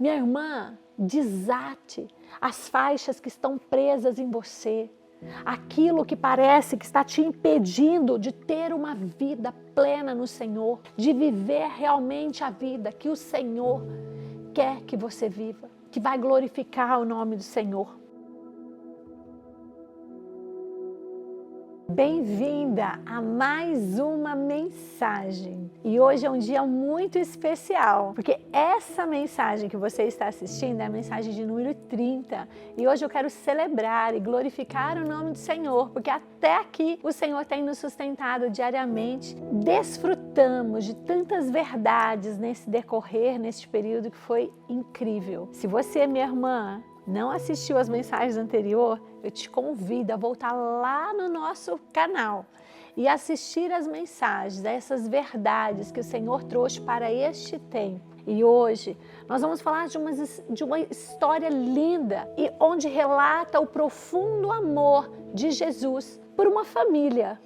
Minha irmã, desate as faixas que estão presas em você. Aquilo que parece que está te impedindo de ter uma vida plena no Senhor, de viver realmente a vida que o Senhor quer que você viva, que vai glorificar o nome do Senhor. Bem-vinda a mais uma mensagem. E hoje é um dia muito especial, porque essa mensagem que você está assistindo é a mensagem de número 30. E hoje eu quero celebrar e glorificar o nome do Senhor, porque até aqui o Senhor tem nos sustentado diariamente. Desfrutamos de tantas verdades nesse decorrer, neste período que foi incrível. Se você, minha irmã, não assistiu as mensagens anteriores, eu te convido a voltar lá no nosso canal e assistir as mensagens, essas verdades que o Senhor trouxe para este tempo. E hoje nós vamos falar de uma história linda e onde relata o profundo amor de Jesus por uma família.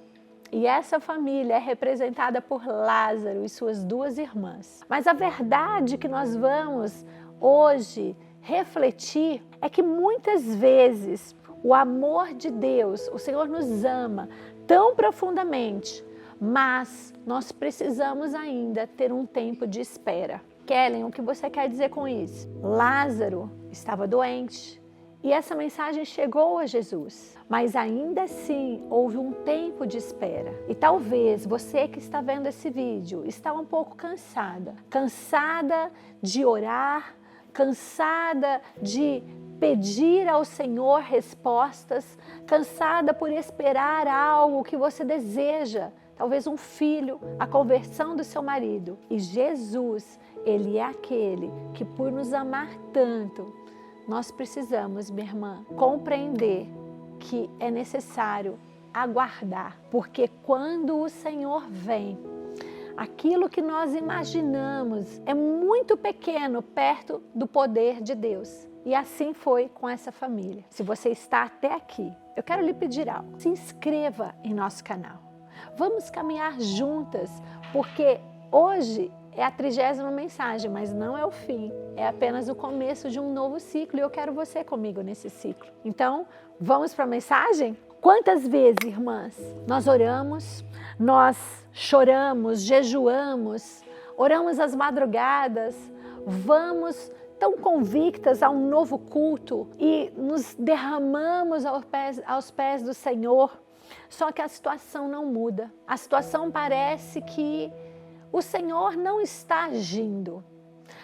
E essa família é representada por Lázaro e suas duas irmãs. Mas a verdade que nós vamos hoje refletir é que muitas vezes o amor de Deus, o Senhor nos ama tão profundamente, mas nós precisamos ainda ter um tempo de espera. Kellen, o que você quer dizer com isso? Lázaro estava doente e essa mensagem chegou a Jesus, mas ainda assim houve um tempo de espera. E talvez você que está vendo esse vídeo está um pouco cansada de orar, cansada de pedir ao Senhor respostas, cansada por esperar algo que você deseja, talvez um filho, a conversão do seu marido. E Jesus, Ele é aquele que por nos amar tanto, nós precisamos, minha irmã, compreender que é necessário aguardar, porque quando o Senhor vem, aquilo que nós imaginamos é muito pequeno perto do poder de Deus. E assim foi com essa família. Se você está até aqui, eu quero lhe pedir algo. Se inscreva em nosso canal. Vamos caminhar juntas, porque hoje é a 30ª mensagem, mas não é o fim. É apenas o começo de um novo ciclo e eu quero você comigo nesse ciclo. Então, vamos para a mensagem? Quantas vezes, irmãs, nós oramos, nós choramos, jejuamos, oramos às madrugadas, vamos tão convictas a um novo culto e nos derramamos aos pés do Senhor, só que a situação não muda. A situação parece que o Senhor não está agindo.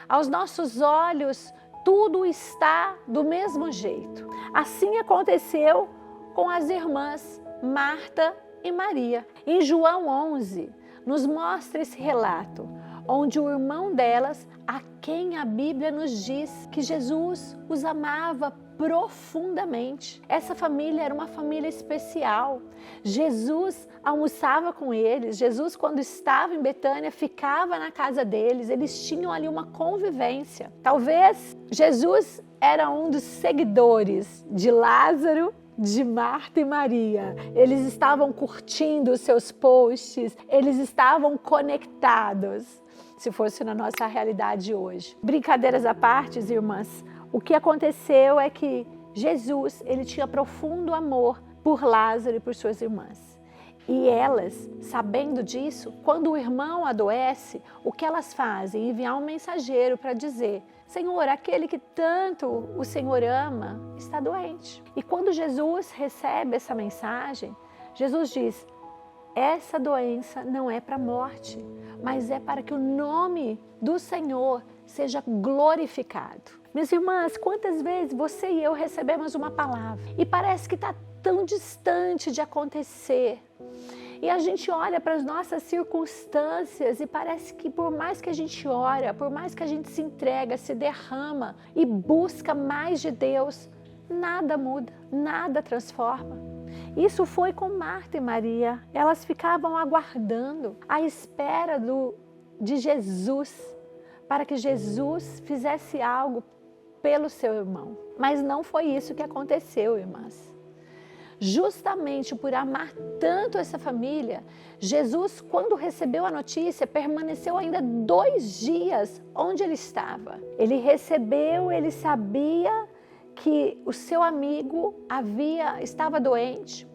Aos nossos olhos, tudo está do mesmo jeito. Assim aconteceu com as irmãs Marta e Maria. Em João 11, nos mostra esse relato, onde o irmão delas, a quem a Bíblia nos diz que Jesus os amava profundamente. Essa família era uma família especial. Jesus almoçava com eles. Jesus, quando estava em Betânia, ficava na casa deles. Eles tinham ali uma convivência. Talvez Jesus era um dos seguidores de Lázaro, de Marta e Maria. Eles estavam curtindo os seus posts, eles estavam conectados, se fosse na nossa realidade hoje. Brincadeiras à parte, irmãs, o que aconteceu é que Jesus, ele tinha profundo amor por Lázaro e por suas irmãs. E elas, sabendo disso, quando o irmão adoece, o que elas fazem? Enviar um mensageiro para dizer: Senhor, aquele que tanto o Senhor ama está doente. E quando Jesus recebe essa mensagem, Jesus diz: essa doença não é para a morte, mas é para que o nome do Senhor seja glorificado. Minhas irmãs, quantas vezes você e eu recebemos uma palavra e parece que está tão distante de acontecer. E a gente olha para as nossas circunstâncias e parece que por mais que a gente ora, por mais que a gente se entrega, se derrama e busca mais de Deus, nada muda, nada transforma. Isso foi com Marta e Maria. Elas ficavam aguardando à espera de Jesus, para que Jesus fizesse algo pelo seu irmão. Mas não foi isso que aconteceu, irmãs. justamente por amar tanto essa família, Jesus, quando recebeu a notícia, permaneceu ainda 2 dias onde ele estava. Ele recebeu, ele sabia que o seu amigo estava doente,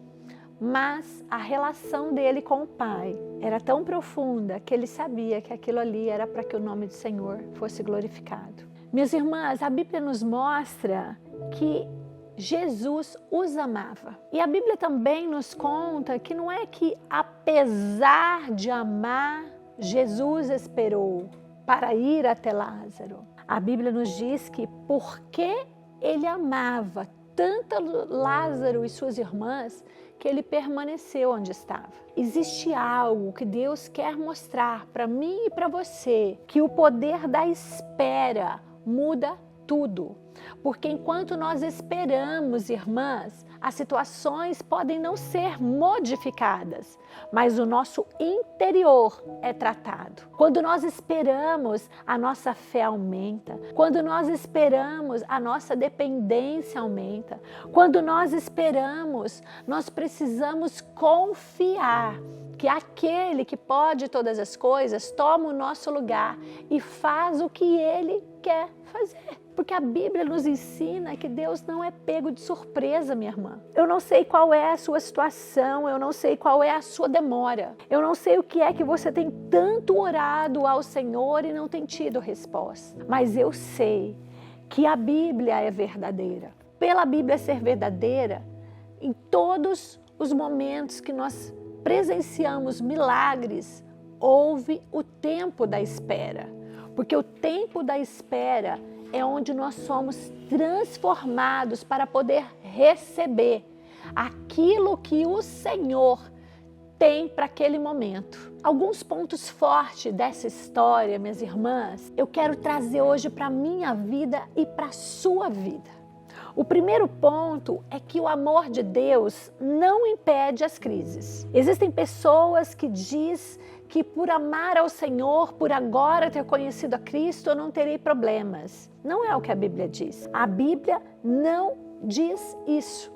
mas a relação dele com o Pai era tão profunda que ele sabia que aquilo ali era para que o nome do Senhor fosse glorificado. Minhas irmãs, a Bíblia nos mostra que Jesus os amava. E a Bíblia também nos conta que não é que, apesar de amar, Jesus esperou para ir até Lázaro. A Bíblia nos diz que porque ele amava tanto Lázaro e suas irmãs, que ele permaneceu onde estava. Existe algo que Deus quer mostrar para mim e para você, que o poder da espera muda tudo. Porque enquanto nós esperamos, irmãs, as situações podem não ser modificadas, mas o nosso interior é tratado. Quando nós esperamos, a nossa fé aumenta. Quando nós esperamos, a nossa dependência aumenta. Quando nós esperamos, nós precisamos confiar que aquele que pode todas as coisas toma o nosso lugar e faz o que ele quer fazer. Porque a Bíblia nos ensina que Deus não é pego de surpresa, minha irmã. Eu não sei qual é a sua situação, eu não sei qual é a sua demora. Eu não sei o que é que você tem tanto orado ao Senhor e não tem tido resposta. Mas eu sei que a Bíblia é verdadeira. Pela Bíblia ser verdadeira, em todos os momentos que nós presenciamos milagres, houve o tempo da espera. Porque o tempo da espera é onde nós somos transformados para poder receber aquilo que o Senhor tem para aquele momento. Alguns pontos fortes dessa história, minhas irmãs, eu quero trazer hoje para a minha vida e para a sua vida. O primeiro ponto é que o amor de Deus não impede as crises. Existem pessoas que dizem que por amar ao Senhor, por agora ter conhecido a Cristo, eu não terei problemas. Não é o que a Bíblia diz. A Bíblia não diz isso.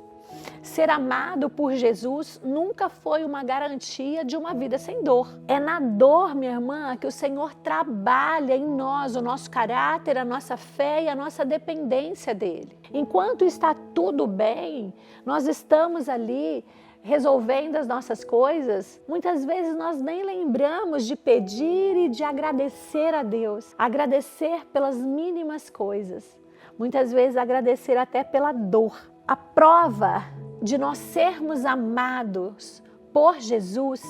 Ser amado por Jesus nunca foi uma garantia de uma vida sem dor. É na dor, minha irmã, que o Senhor trabalha em nós o nosso caráter, a nossa fé e a nossa dependência dele. Enquanto está tudo bem, nós estamos ali resolvendo as nossas coisas, muitas vezes nós nem lembramos de pedir e de agradecer a Deus. Agradecer pelas mínimas coisas. Muitas vezes agradecer até pela dor. A prova de nós sermos amados por Jesus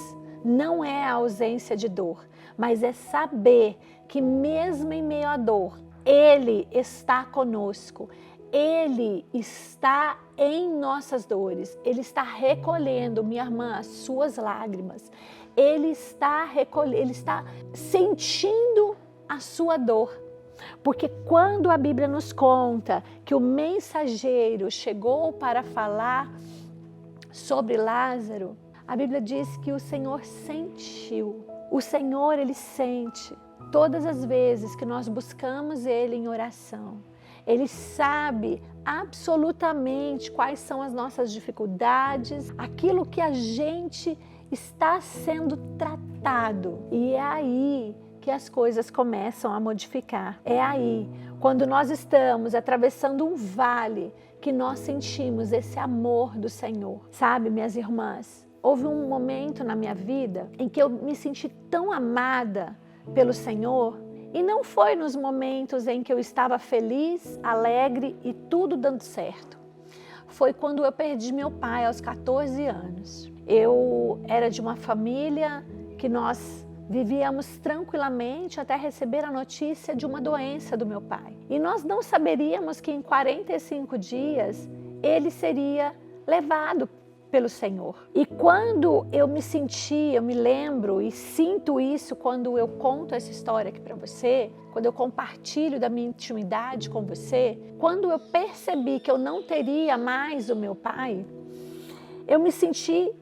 não é a ausência de dor, mas é saber que mesmo em meio à dor, Ele está conosco. Ele está em nossas dores, Ele está recolhendo, minha irmã, as suas lágrimas. Ele está sentindo a sua dor. Porque quando a Bíblia nos conta que o mensageiro chegou para falar sobre Lázaro, a Bíblia diz que o Senhor sentiu. O Senhor, Ele sente todas as vezes que nós buscamos Ele em oração. Ele sabe absolutamente quais são as nossas dificuldades, aquilo que a gente está sendo tratado. E é aí que as coisas começam a modificar. É aí, quando nós estamos atravessando um vale, que nós sentimos esse amor do Senhor. Sabe, minhas irmãs, houve um momento na minha vida em que eu me senti tão amada pelo Senhor. E não foi nos momentos em que eu estava feliz, alegre e tudo dando certo. Foi quando eu perdi meu pai aos 14 anos. Eu era de uma família que nós vivíamos tranquilamente até receber a notícia de uma doença do meu pai. E nós não saberíamos que em 45 dias ele seria levado pelo Senhor. E quando eu me lembro e sinto isso quando eu conto essa história aqui para você, quando eu compartilho da minha intimidade com você, quando eu percebi que eu não teria mais o meu pai, eu me senti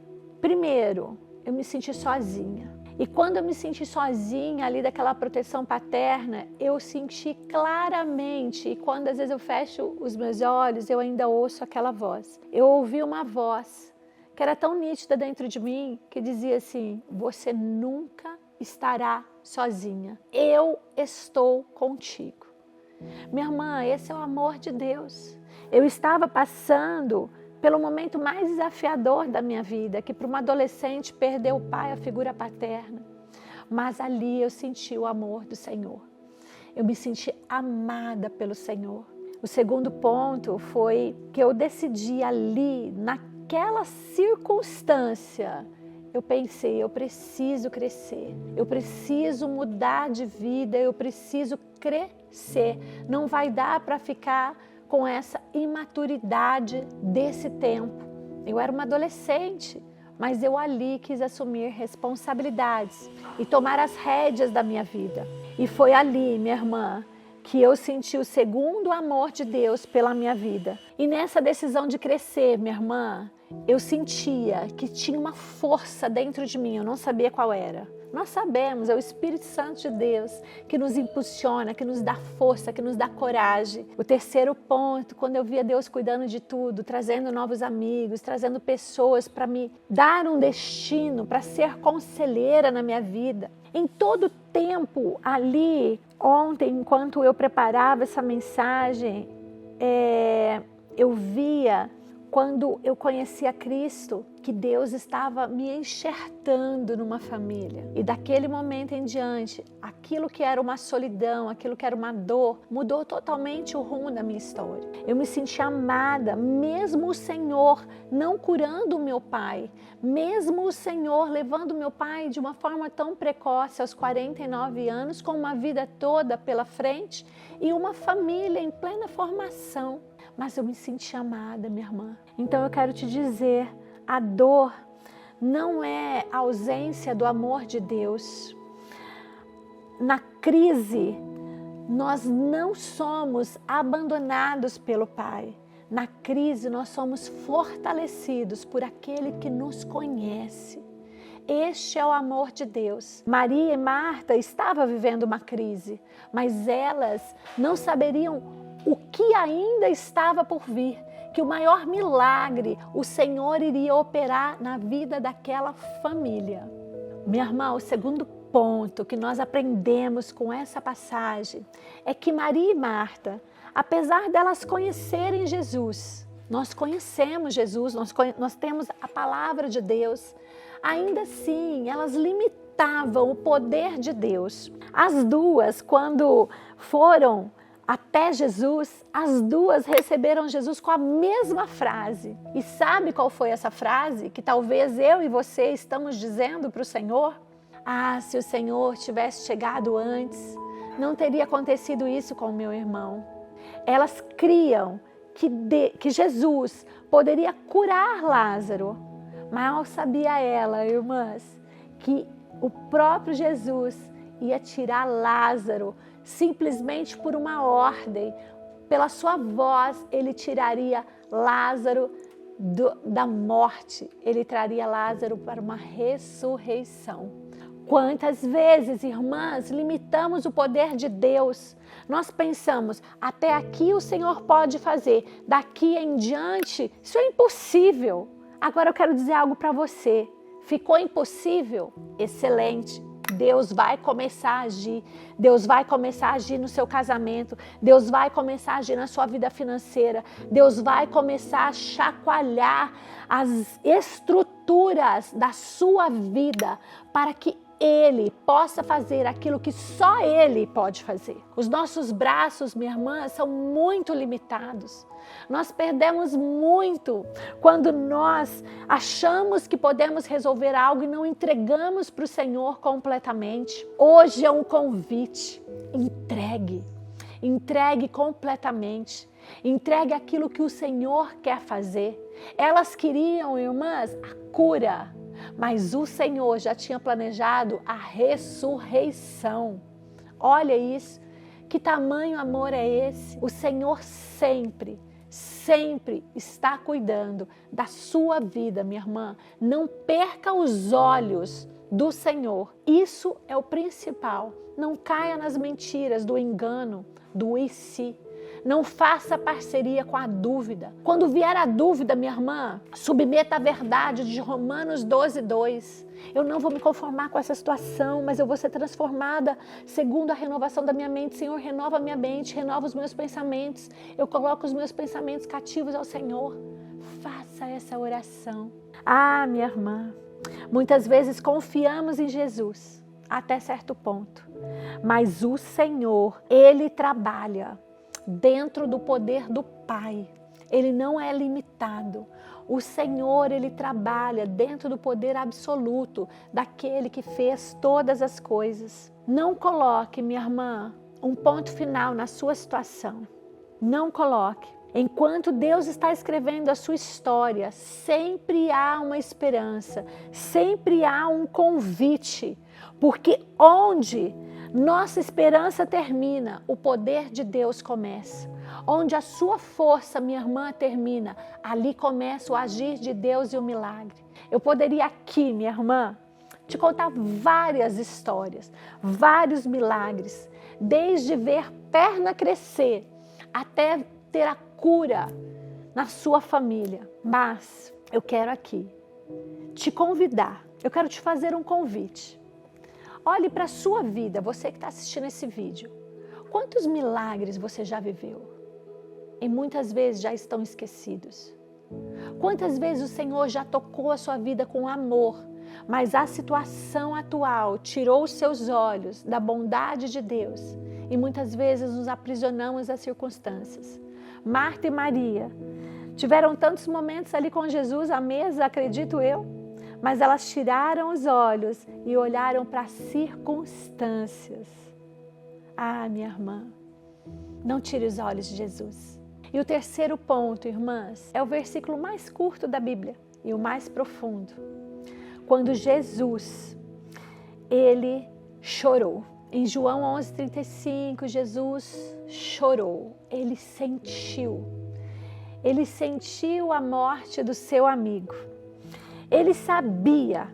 sozinha. E quando eu me senti sozinha ali daquela proteção paterna, eu senti claramente, e quando às vezes eu fecho os meus olhos, eu ainda ouço aquela voz. Eu ouvi uma voz que era tão nítida dentro de mim, que dizia assim: você nunca estará sozinha. Eu estou contigo. Minha irmã, esse é o amor de Deus. Eu estava passando pelo momento mais desafiador da minha vida, que para uma adolescente perder o pai, a figura paterna. Mas ali eu senti o amor do Senhor. Eu me senti amada pelo Senhor. O segundo ponto foi que eu decidi ali, naquela circunstância, eu pensei, eu preciso crescer, eu preciso mudar de vida, eu preciso crescer. Não vai dar para ficar com essa imaturidade desse tempo. Eu era uma adolescente, mas eu ali quis assumir responsabilidades e tomar as rédeas da minha vida. E foi ali, minha irmã, que eu senti o segundo amor de Deus pela minha vida. E nessa decisão de crescer, minha irmã, eu sentia que tinha uma força dentro de mim, eu não sabia qual era. Nós sabemos, é o Espírito Santo de Deus que nos impulsiona, que nos dá força, que nos dá coragem. O terceiro ponto, quando eu via Deus cuidando de tudo, trazendo novos amigos, trazendo pessoas para me dar um destino, para ser conselheira na minha vida. Em todo tempo ali, ontem, enquanto eu preparava essa mensagem, eu via, quando eu conheci a Cristo, que Deus estava me enxertando numa família. E daquele momento em diante, aquilo que era uma solidão, aquilo que era uma dor, mudou totalmente o rumo da minha história. Eu me senti amada, mesmo o Senhor não curando o meu pai, mesmo o Senhor levando o meu pai de uma forma tão precoce, aos 49 anos, com uma vida toda pela frente e uma família em plena formação. Mas eu me senti amada, minha irmã. Então eu quero te dizer, a dor não é a ausência do amor de Deus. Na crise, nós não somos abandonados pelo Pai. Na crise, nós somos fortalecidos por aquele que nos conhece. Este é o amor de Deus. Maria e Marta estavam vivendo uma crise, mas elas não saberiam o que ainda estava por vir, que o maior milagre o Senhor iria operar na vida daquela família. Minha irmã, o segundo ponto que nós aprendemos com essa passagem é que Maria e Marta, apesar delas conhecerem Jesus, nós conhecemos Jesus, nós temos a palavra de Deus, ainda assim elas limitavam o poder de Deus. As duas, quando foram até Jesus, as duas receberam Jesus com a mesma frase. E sabe qual foi essa frase que talvez eu e você estamos dizendo para o Senhor? Ah, se o Senhor tivesse chegado antes, não teria acontecido isso com o meu irmão. Elas criam que Jesus poderia curar Lázaro. Mal sabia ela, irmãs, que o próprio Jesus ia tirar Lázaro simplesmente por uma ordem. Pela sua voz, ele tiraria Lázaro da morte. Ele traria Lázaro para uma ressurreição. Quantas vezes, irmãs, limitamos o poder de Deus? Nós pensamos, até aqui o Senhor pode fazer, daqui em diante, isso é impossível. Agora eu quero dizer algo para você. Ficou impossível? Excelente. Deus vai começar a agir, Deus vai começar a agir no seu casamento, Deus vai começar a agir na sua vida financeira, Deus vai começar a chacoalhar as estruturas da sua vida para que Ele possa fazer aquilo que só Ele pode fazer. Os nossos braços, minha irmã, são muito limitados. Nós perdemos muito quando nós achamos que podemos resolver algo e não entregamos para o Senhor completamente. Hoje é um convite. Entregue completamente. Entregue aquilo que o Senhor quer fazer. Elas queriam, irmãs, a cura, mas o Senhor já tinha planejado a ressurreição. Olha isso, que tamanho amor é esse? O Senhor sempre está cuidando da sua vida, minha irmã. Não perca os olhos do Senhor. Isso é o principal. Não caia nas mentiras do engano, do e se. Não faça parceria com a dúvida. Quando vier a dúvida, minha irmã, submeta a verdade de Romanos 12:2. Eu não vou me conformar com essa situação, mas eu vou ser transformada segundo a renovação da minha mente. Senhor, renova a minha mente, renova os meus pensamentos. Eu coloco os meus pensamentos cativos ao Senhor. Faça essa oração. Ah, minha irmã, muitas vezes confiamos em Jesus até certo ponto, mas o Senhor, Ele trabalha dentro do poder do Pai. Ele não é limitado. O Senhor, Ele trabalha dentro do poder absoluto daquele que fez todas as coisas. Não coloque, minha irmã, um ponto final na sua situação. Não coloque. Enquanto Deus está escrevendo a sua história, sempre há uma esperança, sempre há um convite, porque onde nossa esperança termina, o poder de Deus começa. Onde a sua força, minha irmã, termina, ali começa o agir de Deus e o milagre. Eu poderia aqui, minha irmã, te contar várias histórias, vários milagres, desde ver perna crescer até ter a cura na sua família. Mas eu quero aqui te convidar, eu quero te fazer um convite. Olhe para a sua vida, você que está assistindo esse vídeo. Quantos milagres você já viveu? E muitas vezes já estão esquecidos. Quantas vezes o Senhor já tocou a sua vida com amor, mas a situação atual tirou os seus olhos da bondade de Deus e muitas vezes nos aprisionamos às circunstâncias. Marta e Maria tiveram tantos momentos ali com Jesus à mesa, acredito eu, mas elas tiraram os olhos e olharam para as circunstâncias. Ah, minha irmã, não tire os olhos de Jesus. E o terceiro ponto, irmãs, é o versículo mais curto da Bíblia e o mais profundo. Quando Jesus, Ele chorou. Em João 11:35, Jesus chorou. Ele sentiu a morte do seu amigo. Ele sabia,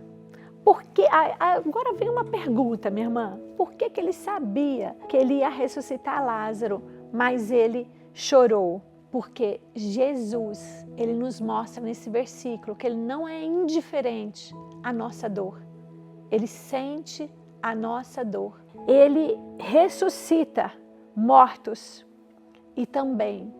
porque agora vem uma pergunta, minha irmã, por que ele sabia que ele ia ressuscitar Lázaro, mas ele chorou? Porque Jesus, ele nos mostra nesse versículo que ele não é indiferente à nossa dor. Ele sente a nossa dor. Ele ressuscita mortos e também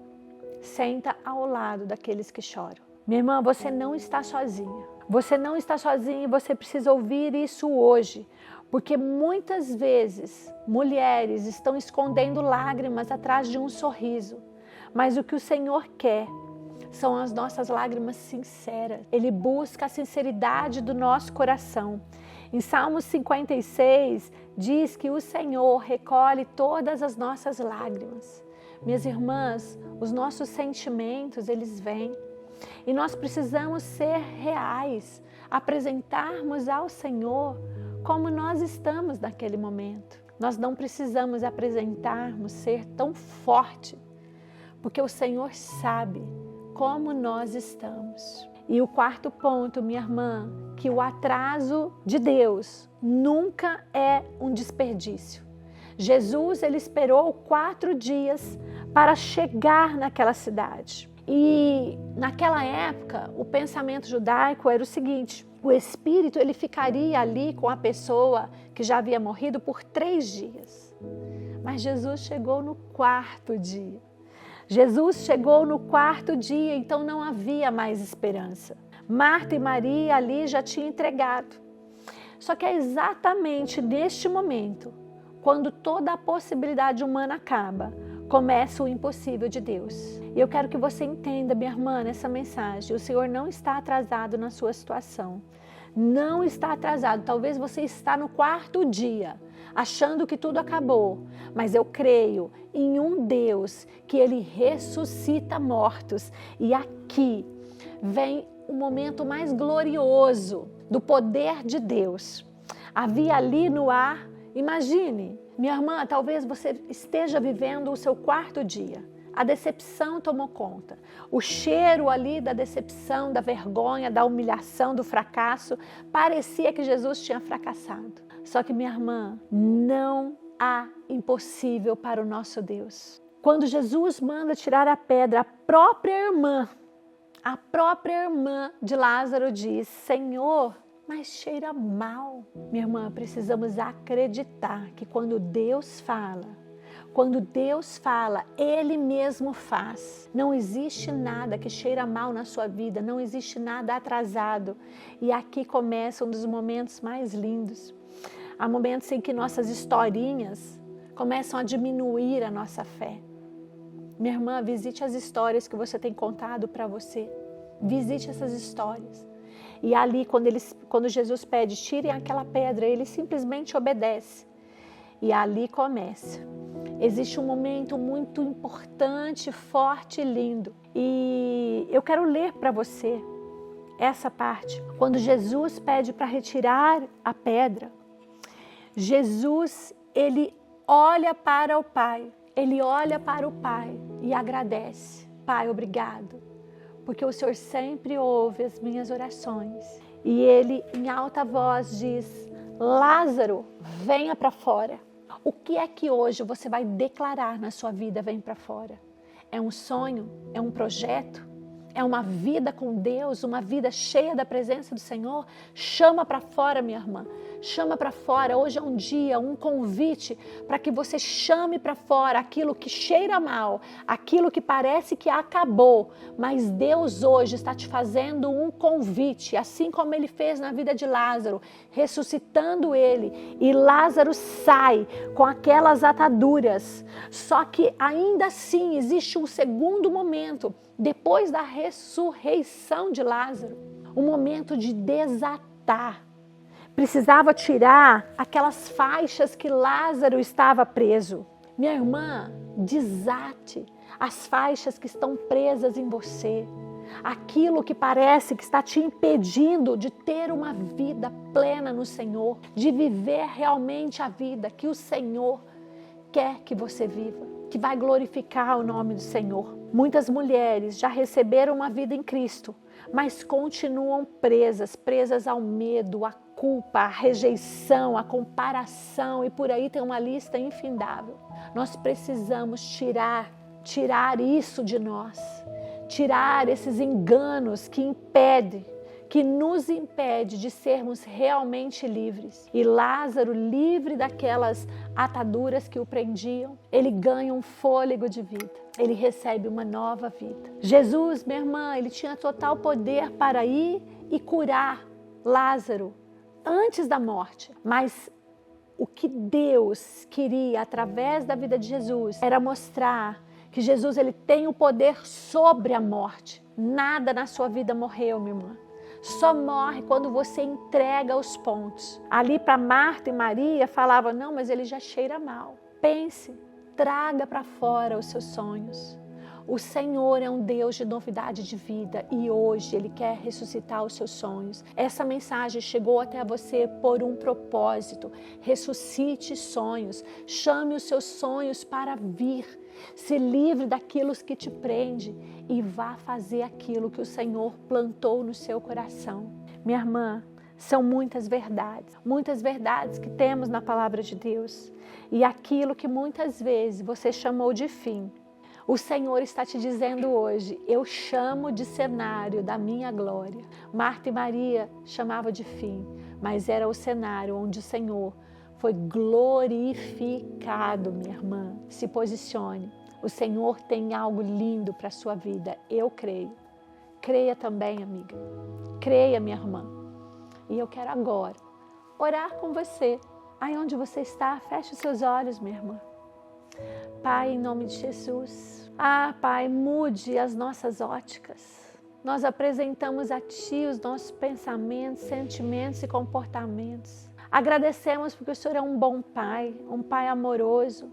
senta ao lado daqueles que choram. Minha irmã, você não está sozinha. Você não está sozinha e você precisa ouvir isso hoje, porque muitas vezes mulheres estão escondendo lágrimas atrás de um sorriso, mas o que o Senhor quer são as nossas lágrimas sinceras. Ele busca a sinceridade do nosso coração. Em Salmos 56 diz que o Senhor recolhe todas as nossas lágrimas. Minhas irmãs, os nossos sentimentos, eles vêm. E nós precisamos ser reais, apresentarmos ao Senhor como nós estamos naquele momento. Nós não precisamos apresentarmos ser tão forte, porque o Senhor sabe como nós estamos. E o quarto ponto, minha irmã, que o atraso de Deus nunca é um desperdício. Jesus, ele esperou 4 dias para chegar naquela cidade. E naquela época, o pensamento judaico era o seguinte: o espírito ele ficaria ali com a pessoa que já havia morrido por 3 dias. Mas Jesus chegou no 4º dia. Jesus chegou no 4º dia, então não havia mais esperança. Marta e Maria ali já tinham entregado. Só que é exatamente neste momento, quando toda a possibilidade humana acaba, começa o impossível de Deus. E eu quero que você entenda, minha irmã, nessa mensagem, o Senhor não está atrasado na sua situação. Não está atrasado. Talvez você está no 4º dia, achando que tudo acabou. Mas eu creio em um Deus que Ele ressuscita mortos. E aqui vem o momento mais glorioso do poder de Deus. Havia ali no ar, imagine, minha irmã, talvez você esteja vivendo o seu 4º dia. A decepção tomou conta. O cheiro ali da decepção, da vergonha, da humilhação, do fracasso, parecia que Jesus tinha fracassado. Só que, minha irmã, não há impossível para o nosso Deus. Quando Jesus manda tirar a pedra, a própria irmã de Lázaro diz: Senhor, mas cheira mal. Minha irmã, precisamos acreditar que quando Deus fala, Ele mesmo faz. Não existe nada que cheira mal na sua vida, não existe nada atrasado. E aqui começa um dos momentos mais lindos. Há momentos em que nossas historinhas começam a diminuir a nossa fé. Minha irmã, visite as histórias que você tem contado para você. Visite essas histórias. E ali, quando Jesus pede, tirem aquela pedra, ele simplesmente obedece. E ali começa. Existe um momento muito importante, forte e lindo. E eu quero ler para você essa parte. Quando Jesus pede para retirar a pedra, Jesus, ele olha para o Pai. Ele olha para o Pai e agradece. Pai, obrigado, porque o Senhor sempre ouve as minhas orações. E ele, em alta voz, diz: Lázaro, venha para fora. O que é que hoje você vai declarar na sua vida vem para fora? É um sonho? É um projeto? É uma vida com Deus? Uma vida cheia da presença do Senhor? Chama para fora, minha irmã. Chama para fora. Hoje é um dia, um convite para que você chame para fora aquilo que cheira mal, aquilo que parece que acabou. Mas Deus hoje está te fazendo um convite, assim como Ele fez na vida de Lázaro, ressuscitando ele. E Lázaro sai com aquelas ataduras. Só que ainda assim existe um segundo momento, depois da ressurreição de Lázaro, um momento de desatar. Precisava tirar aquelas faixas que Lázaro estava preso. Minha irmã, desate as faixas que estão presas em você. Aquilo que parece que está te impedindo de ter uma vida plena no Senhor, de viver realmente a vida que o Senhor quer que você viva, que vai glorificar o nome do Senhor. Muitas mulheres já receberam uma vida em Cristo, mas continuam presas ao medo, à culpa, à rejeição, à comparação, e por aí tem uma lista infindável. Nós precisamos tirar isso de nós, tirar esses enganos que nos impede de sermos realmente livres. E Lázaro, livre daquelas ataduras que o prendiam, ele ganha um fôlego de vida. Ele recebe uma nova vida. Jesus, minha irmã, ele tinha total poder para ir e curar Lázaro antes da morte. Mas o que Deus queria através da vida de Jesus era mostrar que Jesus, ele tem o poder sobre a morte. Nada na sua vida morreu, minha irmã. Só morre quando você entrega os pontos. Ali para Marta e Maria falava: não, mas ele já cheira mal. Pense, traga para fora os seus sonhos. O Senhor é um Deus de novidade de vida e hoje Ele quer ressuscitar os seus sonhos. Essa mensagem chegou até você por um propósito. Ressuscite sonhos, chame os seus sonhos para vir. Se livre daquilo que te prende e vá fazer aquilo que o Senhor plantou no seu coração. Minha irmã, são muitas verdades que temos na palavra de Deus. E aquilo que muitas vezes você chamou de fim, o Senhor está te dizendo hoje: eu chamo de cenário da minha glória. Marta e Maria chamavam de fim, mas era o cenário onde o Senhor foi glorificado, minha irmã. Se posicione. O Senhor tem algo lindo para a sua vida. Eu creio. Creia também, amiga. Creia, minha irmã. E eu quero agora orar com você. Aí onde você está, feche os seus olhos, minha irmã. Pai, em nome de Jesus. Pai, mude as nossas óticas. Nós apresentamos a Ti os nossos pensamentos, sentimentos e comportamentos. Agradecemos porque o Senhor é um bom Pai, um Pai amoroso,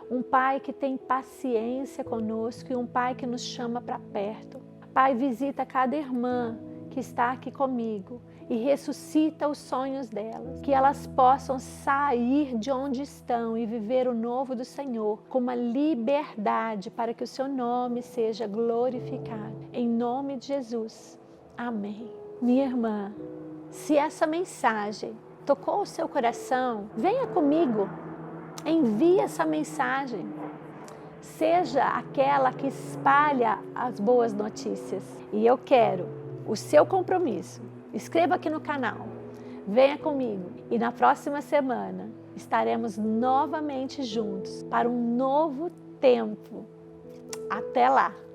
um Pai que tem paciência conosco e um Pai que nos chama para perto. Pai, visita cada irmã que está aqui comigo e ressuscita os sonhos delas, que elas possam sair de onde estão e viver o novo do Senhor com uma liberdade para que o seu nome seja glorificado. Em nome de Jesus. Amém. Minha irmã, se essa mensagem tocou o seu coração, venha comigo, envie essa mensagem. Seja aquela que espalha as boas notícias. E eu quero o seu compromisso. Escreva aqui no canal, venha comigo e na próxima semana estaremos novamente juntos para um novo tempo. Até lá!